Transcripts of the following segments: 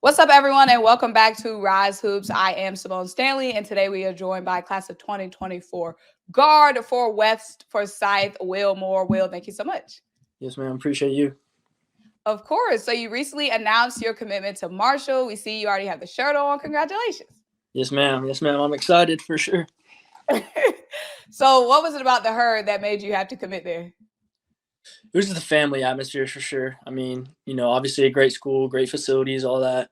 What's up, everyone, and welcome back to RYZE Hoops. I am Simone Stanley, and today we are joined by class of 2024 guard for West Forsyth, Will Moore. Will, thank you so much. Yes, ma'am. Appreciate you. Of course. So you recently announced your commitment to Marshall. We see you already have the shirt on. Congratulations. Yes, ma'am. Yes, ma'am. I'm excited for sure. So what was it about the herd that made you have to commit there? It was just the family atmosphere for sure. I mean, obviously a great school, great facilities, all that.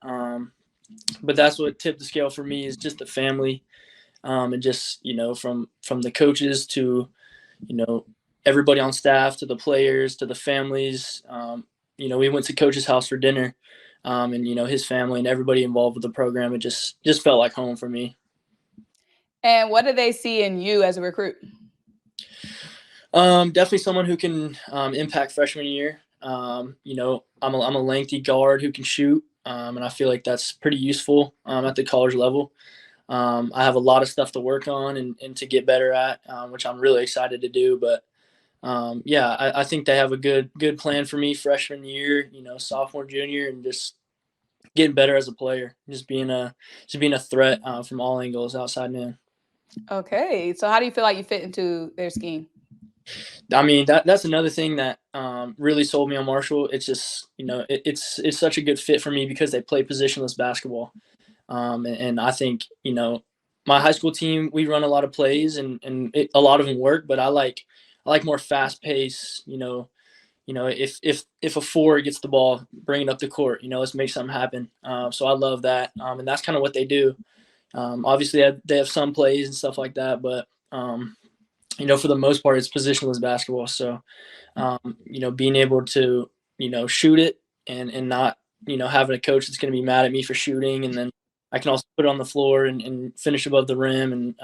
But that's what tipped the scale for me is just the family, and just from the coaches to everybody on staff to the players to the families. We went to coach's house for dinner, and his family and everybody involved with the program. It just felt like home for me. And what did they see in you as a recruit? Definitely someone who can impact freshman year. I'm a lengthy guard who can shoot, and I feel like that's pretty useful at the college level. I have a lot of stuff to work on and to get better at, which I'm really excited to do. But I think they have a good plan for me freshman year, sophomore, junior, and just getting better as a player, just being a threat from all angles, outside and in. Okay, so how do you feel like you fit into their scheme? I mean, that's another thing that really sold me on Marshall. It's just it's such a good fit for me because they play positionless basketball, and I think my high school team, we run a lot of plays and a lot of them work, but I like more fast pace. If a four gets the ball, bring it up the court. Let's make something happen. So I love that, and that's kind of what they do. Obviously, they have some plays and stuff like that, but for the most part, it's positionless basketball. So, being able to, shoot it and not, having a coach that's going to be mad at me for shooting. And then I can also put it on the floor and finish above the rim. And,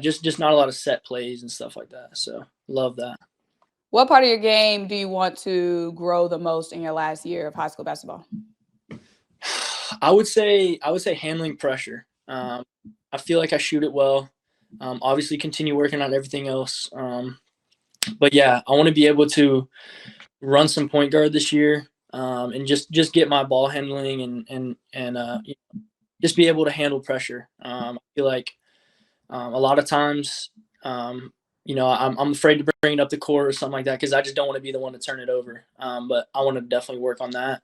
just not a lot of set plays and stuff like that. So love that. What part of your game do you want to grow the most in your last year of high school basketball? I would say handling pressure. I feel like I shoot it well. Obviously continue working on everything else. But yeah, I want to be able to run some point guard this year, and just get my ball handling and just be able to handle pressure. I feel like a lot of times, I'm afraid to bring it up the court or something like that because I just don't want to be the one to turn it over. But I want to definitely work on that.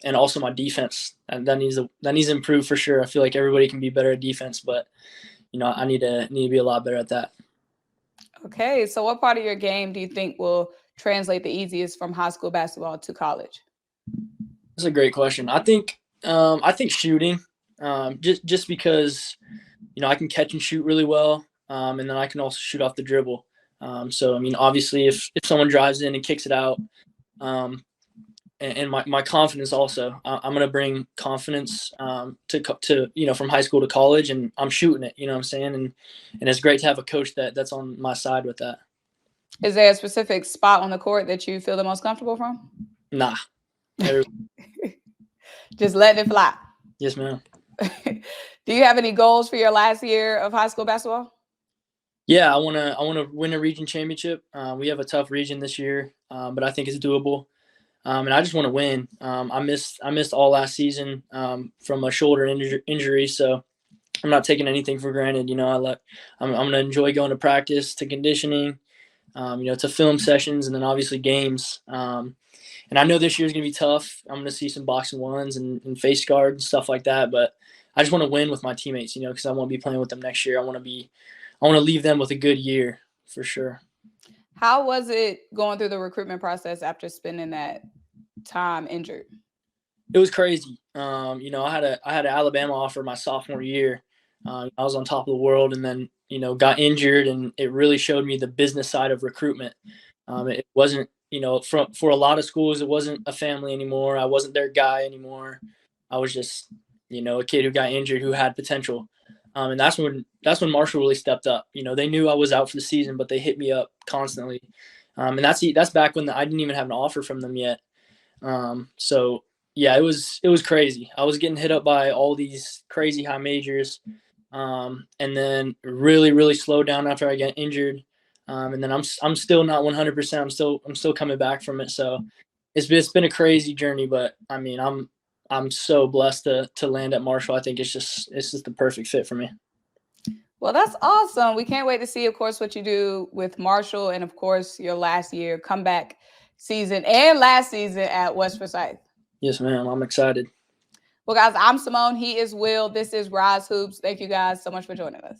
And also my defense, and that needs to improve for sure. I feel like everybody can be better at defense, but I need to be a lot better at that. Okay, so what part of your game do you think will translate the easiest from high school basketball to college? That's a great question. I think shooting, just because I can catch and shoot really well, and then I can also shoot off the dribble. So I mean, obviously, if someone drives in and kicks it out, and my confidence also, I'm gonna bring confidence to from high school to college, and I'm shooting it. You know what I'm saying? And it's great to have a coach that's on my side with that. Is there a specific spot on the court that you feel the most comfortable from? Nah. Just letting it fly. Yes, ma'am. Do you have any goals for your last year of high school basketball? Yeah, I wanna win a region championship. We have a tough region this year, but I think it's doable. And I just want to win. I missed all last season from a shoulder injury, so I'm not taking anything for granted. I'm going to enjoy going to practice, to conditioning, to film sessions, and then obviously games. And I know this year's going to be tough. I'm going to see some box and ones and face guard and stuff like that. But I just want to win with my teammates, because I want to be playing with them next year. I want to leave them with a good year for sure. How was it going through the recruitment process after spending that time injured? It was crazy. I had an Alabama offer my sophomore year. I was on top of the world, and then got injured, and it really showed me the business side of recruitment. It wasn't for a lot of schools, it wasn't a family anymore. I wasn't their guy anymore. I was just a kid who got injured who had potential. And that's when Marshall really stepped up. They knew I was out for the season, but they hit me up constantly. And that's back when I didn't even have an offer from them yet. So yeah, it was crazy. I was getting hit up by all these crazy high majors, and then really, really slowed down after I got injured. And then I'm still not 100%. I'm still coming back from it. So it's been a crazy journey, but I mean, I'm I'm so blessed to land at Marshall. I think it's just the perfect fit for me. Well, that's awesome. We can't wait to see, of course, what you do with Marshall and, of course, your last year comeback season and last season at West Forsyth. Yes, ma'am. I'm excited. Well, guys, I'm Simone. He is Will. This is RYZE Hoops. Thank you guys so much for joining us.